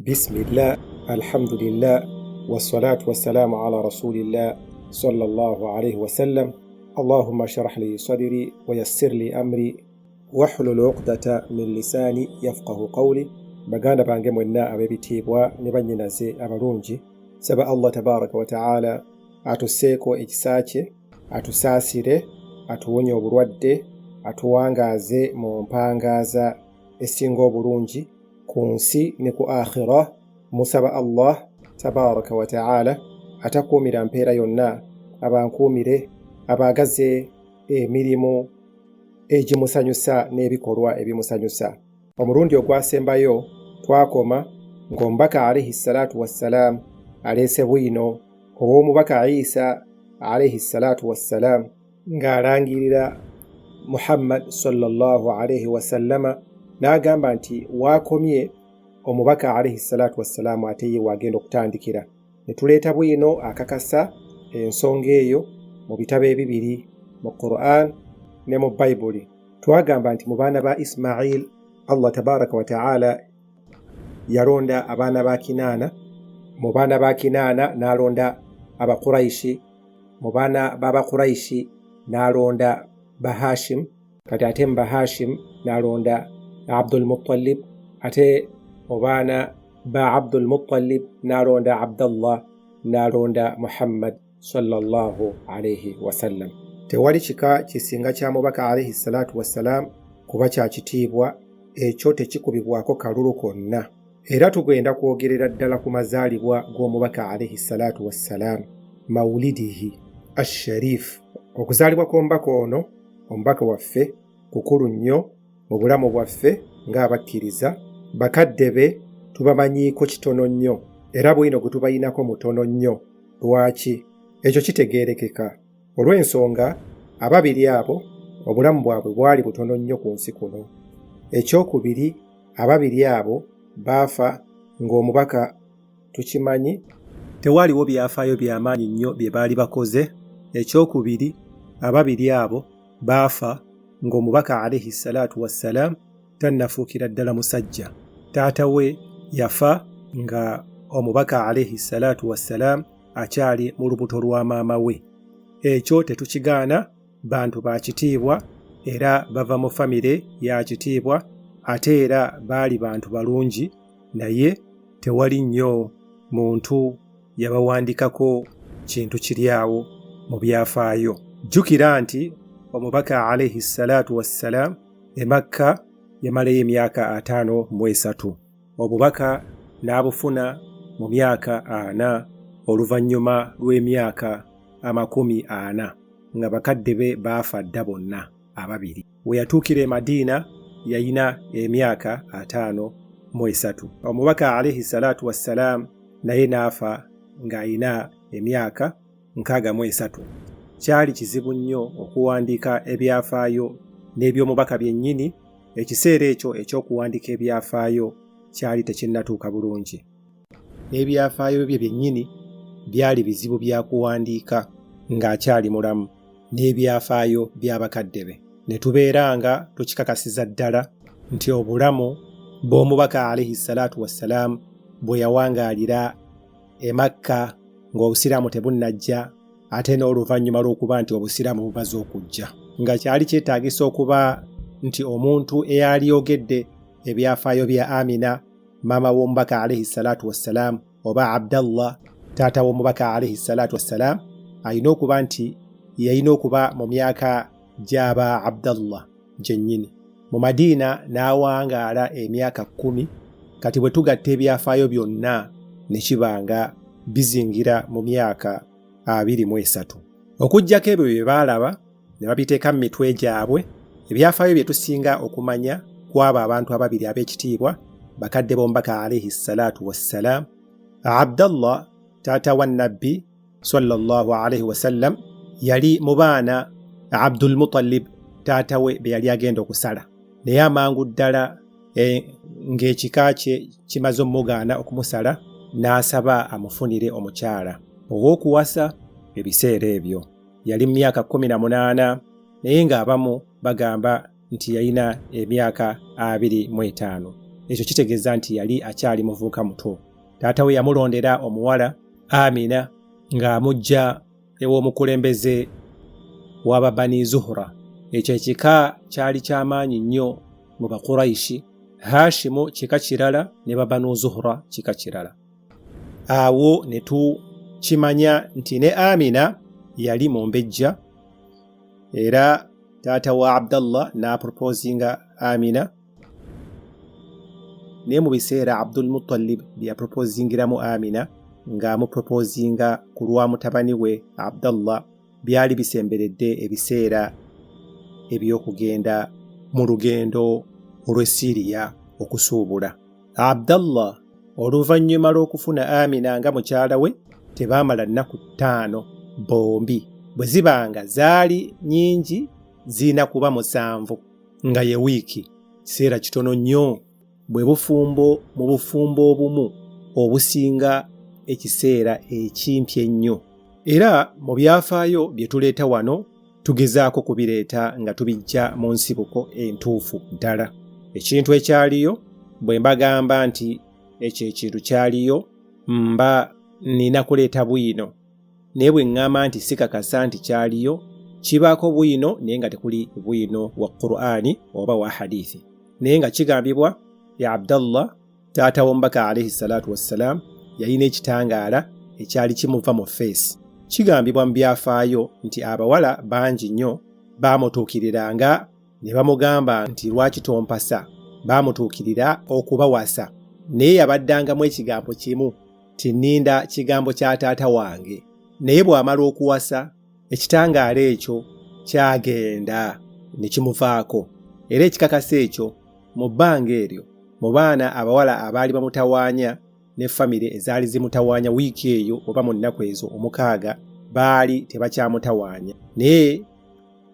بسم الله الحمد لله والصلاة والسلام على رسول الله صلى الله عليه وسلم. اللهم اشرح لي صدري ويسر لي أمري واحلل عقدة من لساني يفقه قولي. baganda bange mwenna ab'ebitiibwa ne bannyinaze abalungi, saba Allah tabaraka wa ta'ala atusseeko ekisa kye, atusaasire, atuwonye obulwadde, atuwangaaze mu mpangaaza esinga obulungi ku nsi ne ku akhira. Musaba Allah tabaraka wa ta'ala atakuumira mpeera yonna, abankuumire, abaagaze emirimu egimusanyusa n'ebikolwa ebimusanyusa. Omulundi ogwasembayo twakoma ng'omubaka alayhi salatu wassalam aleese bwino obw'omubaka Isa alayhi salatu wassalam ng'alangirira Muhammad sallallahu alayhi wasallama, n'agamba nti waakomye omubaka alayhi salatu wassalam ate ye wagenda okutandikira. Ne tuleeta bwino akakasa ensonga eyo mu bitabo ebibiri, mu Qur'an ne mu Bayibuli. Twagamba nti mu baana ba Ismail Allah tabaraka wa ta'ala yalonda abaana ba Kinaana. Mu baana ba Kinaana n'alonda Abakuraishi, mu baana b'Abakuraishi n'alonda Bahashim, kati ate mu Bahashim n'alonda Abdul Muttalib, ate mu baana ba Abdul Muttalib n'alonda Abdallah, n'alonda Muhammad sallallahu alayhi wasallam. Tewali kika kisinga kya mubaka alayhi salatu wassalam kuba kya kitiibwa, ekyo tekikubibwako kalulu konna. Era tugenda kwogerera ddala ku mazaalibwa g'omubaka alayhi salatu wassalam, maulidihi asharif. Okuzaalibwa kw'omubaka ono, omubaka waffe, kukulu nnyo mu bulamu bwaffe ng'abakkiriza. Bakadde be tubamanyiiko kitono nnyo, era bwino gwe tubayinako mutono nnyo. Lwaki? Ekyo kitegeerekeka olw'ensonga ababiri abo obulamu bwabwe bwali butono nnyo ku nsi kuno. Ekyokubiri, ababiri abo baafa ng'omubaka tukimanyi tewaliwo byafaayo by'amaanyi nnyo bye baali bakoze. Ekyokubiri, ababiri abo baafa ng'omubaka alayhi salatu wassalam tannafuukira ddala musajja. Taata we yafa nga omubaka alayhi salatu wassalam akyali mu lubuto lwa maama we. Ekyo tetukigaana, bantu ba kitiibwa era bava mu famire ya kitiibwa, ate era baali bantu balungi, naye tewali nnyo muntu yabawandikako kintu kiri awo mu byafaayo. Jjukira nti omubaka alayhi salatu wassalam e Makka yamalayo emyaka 53. Obubaka n'abufuna mu myaka 4 oluvannyuma lw'emyaka 40, nga bakadde be baafa dda bonna ababiri. We yatuukira e Madiina yayina emyaka 53. Omubaka alayhi salatu wassalam naye n'afa ng'ayina emyaka 63. Kyali kizibu nnyo okuwandiika ebyafaayo n'ebyomubaka byennyini. Ekiseera ekyo eky'okuwandiika ebyafaayo kyali tekinnatuuka bulungi. N'ebyafaayo bye byennyini byali bizibu bya kuwandiika ng'akyali mulamu, n'ebyafaayo by'abakadde be. Ne tubeera nga tukikakasiza ddala nti obulamu bw'omubaka alayhi salatu wassalam bwe yawangaalira e Makka ng'obusiraamu tebunnajja, ate n'oluvannyuma lw'okuba nti obusiraamu bumaze okujja, nga kyali kyetaagisa okuba nti omuntu eyali yogedde ebyafaayo bya Amina maama w'omubaka alayhi salatu wassalam, oba Abdallah taata w'omubaka alayhi salatu wassalam, ayina okuba nti yayina okuba mu myaka gy'aba Abdallah gyennyini. Mu Madiina n'awangaala emyaka 10. Kati bwe tugatta ebyafaayo byonna ne kiba nga bizingira mu myaka 23. Okuggyako ebyo bye baalaba ne babiteeka mu mitwe gyabwe, ebyafaayo bye tusinga okumanya kwaba abantu ababiri ab'ekitiibwa, bakadde b'omubaka alayhi salatu wassalam. Abdallah taata wa Nabbi sallallahu alayhi wasallam yali mu baana Abdul Muttalib taata we be yali agenda okusala, naye amangu ddala ng'ekika kye kimaze omugaana okumusala, n'asaba amufunire omukyala ow'okuwasa. Ebiseera ebyo yali mu myaka 18, naye ng'abamu bagamba nti yalina emyaka 25. ekyo kitegeeza nti yali akyali muvubuka muto. Taata we yamulondera omuwala Amina ng'amujja ew'omukulembeze w'aba Bani Zuhra. Ekyo ekika kyali ky'amaanyi nnyo mu Bakuraishi. Hashimu kika kirala ne Banu Zuhra kika kirala. Awo ne tukimanya nti ne Amina yali mumbejja era taata wa Abdallah n'aproposinga Amina. Ne mu biseera Abdul Muttalib byaproposingiramu Amina ng'amuproposinga ku lwa mutabani we Abdallah, byali bisemberedde ebiseera eby'okugenda mu lugendo olw'e Syria okusuubula. Abdallah oluvannyuma lw'okufuna Amina nga mukyala we tebaamala nnaku 5 bombi. Bwe zibanga zaali nnyingi zirina kuba 7 nga ye wiiki. Kiseera kitono nnyo bwe bufumbo mu bufumbo obumu obusinga ekiseera ekimpi ennyo. Era mu byafaayo bye tuleeta wano tugezaako kubireeta nga tubijja mu nsibuko entuufu ddala. Ekintu ekyaliyo bwe mbagamba nti ekyo ekintu kyaliyo mba nina kuleeta bwino, naye bwe ŋŋamba nti sikakasa nti kyaliyo kibaako bwino naye nga tekuli bwino wa Qur'ani oba wa hadithi. Naye nga kigambibwa ya Abdallah taata w'omubaka alayhi salatu wassalam yalina ekitangaala ekyali kimuva mu feesi. Kigambibwa mu byafaayo nti abawala bangi nnyo baamutuukiriranga ne bamugamba nti lwaki tompasa. Baamutuukirira okubawasa naye yabaddangamu ekigambo kimu ti nninda kigambo kya taata wange. Naye bw'amala okuwasa ekitangaala ekyo kyagenda ne kimuvaako. Era ekikakasa ekyo mu bbanga eryo mu baana abawala abaali bamutawaanya ne famire ezaali zimutawaanya wiiki eyo oba mu nnaku ezo 6 baali tebakyamutawaanya. Naye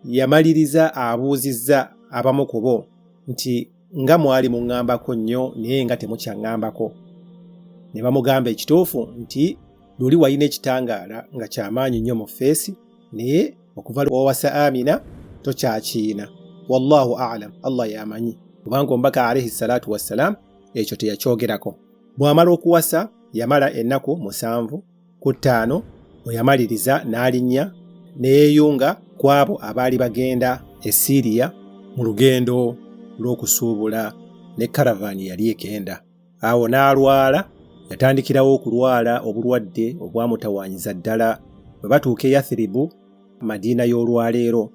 yamaliriza abuuzizza abamu ku bo nti nga mwali muŋŋambako nnyo naye nga temukyaŋŋambako. Ne bamugamba ekituufu nti luli walina ekitangaala nga kyamaanyi nnyo mu feesi naye okuva lw'owasa Amina tokyakiina. Wallahu a'lam, Allah yamanyi. Kubanga omubaka alayhi salatu wassalam ekyo teyakyogerako. Bw'amala okuwasa yamala ennaku 7 ku 5 bwe yamaliriza n'alinnya neeyunga ku abo abaali bagenda e Syria mu lugendo lw'okusuubula ne karavani yali egenda. Awo n'alwala, yatandikirawo okulwala obulwadde obwamutawaanyiza ddala. Bwe batuuka e Yathribu, Madiina y'olwaleero,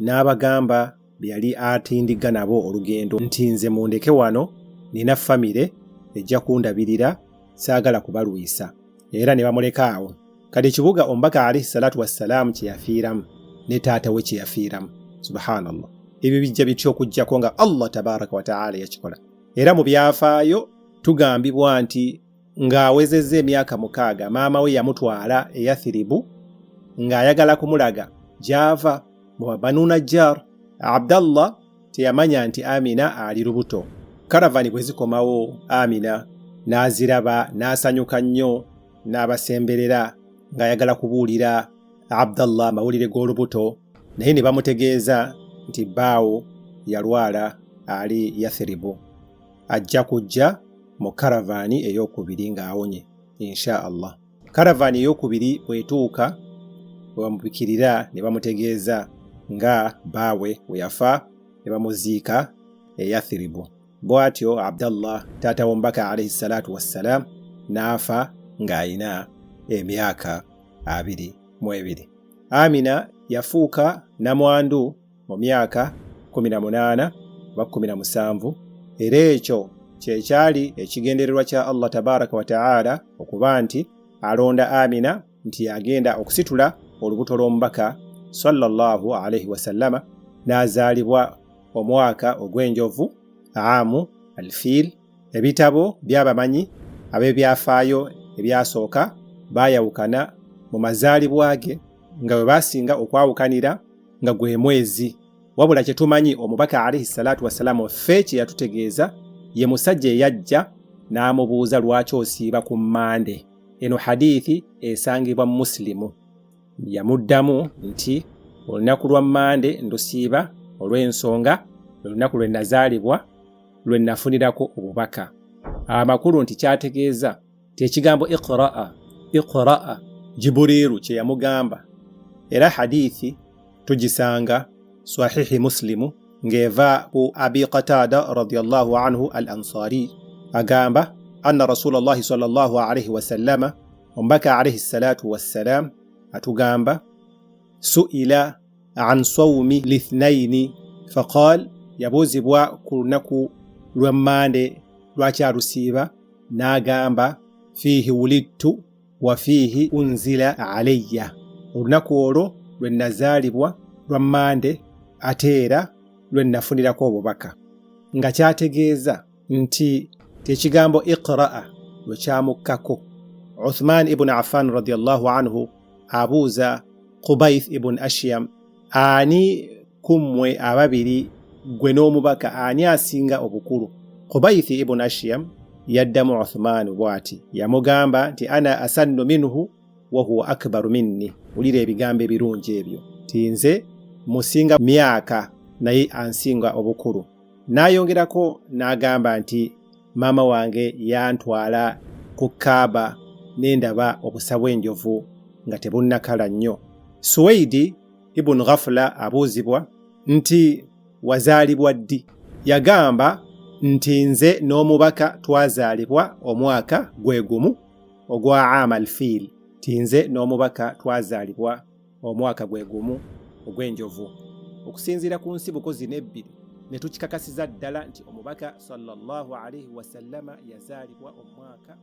n'abagamba bye yali atindiga nabo olugendo nti nze mundeke wano, nina famire ejja kundabirira, saagala kubalwisa. Era ne bamuleka awo. Kati ekibuga omubaka alayhi salatu wassalamu kye yafiiramu ne taata we kye yafiiramu. Subhanallah. Ebyo bijja bitya okuggyako nga Allah tabaraka wa ta'ala yakikola. Era mu byafaayo tugambibwa nti ng'awezezza emyaka 6 maama we yamutwala e Yathribu ng'ayagala kumulaga gy'ava mu Banu Najjar. Abdallah teyamanya nti Amina ali lubuto. Karavani bwe zikomawo Amina n'aziraba n'asanyuka nnyo n'abasemberera ng'ayagala kubuulira Abdallah amawulire g'olubuto, naye ne bamutegeeza nti bbaawo yalwala ali Yathribu, ajja kujja mu karavani ey'okubiri ng'awonye insha Allah. Karavani ey'okubiri bwetuuka bwe bamubikirira ne bamutegeeza nga baawe we yafa ne bamuziika e Yathribu. Bw'atyo Abdallah taata w'omubaka alayhi salatu wassalam n'afa ng'ayina emyaka 22. Amina yafuuka namwandu mu myaka 18 oba 17, era ekyo kyekyali ekigendererwa kya Allah tabaraka wa ta'ala okuba nti alonda Amina nti yagenda okusitula olubuto lw'omubaka sallallahu alayhi wasallama, n'azaalibwa omwaka ogw'enjovu amu alfil. Ebitabo by'abamanyi ab'ebyafaayo ebyasooka baayawukana mu mazaalibwa ge nga bwe basinga okwawukanira nga gwe mwezi. Wabula kye tumanyi omubaka alayhi salatu wassalamu ffe kye yatutegeeza ye musajja eyajja n'amubuuza lwaki osiiba ku Mmande. Eno hadithi esangibwa mu Muslimu. Yamuddamu nti olunaku lwa Mmande ndusiiba olw'ensonga olunaku lwe nazaalibwa lwe nafunirako obubaka. Amakulu nti kyategeeza tekigambo iqraa Jibriilu kye yamugamba. Era hadithi tugisanga sahihi Muslimu ngeva ku Abi Qatada radiyallahu anhu al-Ansari agamba anna Rasulullah sallallahu alayhi wa sallama omubaka alayhi salatu wassalam atugamba su'ila an sawmi lithnaini faqal yabuzibwa ku lunaku lwa Mande lwakyalusiiba n'agamba fihi wulidtu wa fihi unzila alayya. Olunaku olwo lwe nazaalibwa lwa Mande ate era lwe nafunirako obubaka. Nga kyategeeza nti tekigambo iqraa lwe kyamukkako. Uthman ibn Affan radiyallahu anhu abuuza Qubayth ibn Ashyam, ani kummwe ababiri gwe n'omubaka ani asinga obukulu? Qubayth ibn Ashyam yaddamu Uthman bwati, yamugamba nti ana asannu minhu wa huwa akbaru minni. Ulira ebigambo ebirungi ebyo, tinze musinga myaka naye ansinga obukulu. N'ayongerako n'agamba nti maama wange yantwala ku Kaaba n'endaba obusa bw'enjovu nga tebunnakala nnyo. Suwaidi ibn Ghafla abuuzibwa nti wazaalibwa ddi? Yagamba nti nze n'omubaka twazaalibwa omwaka gwe gumu ogwa amal fil. Tinze n'omubaka twazaalibwa omwaka gwe gumu ogw'enjovu. Okusinziira ku nsibuko zino ebbiri ne tukikakasiza ddala nti omubaka sallallahu alayhi wa sallama yazaalibwa omwaka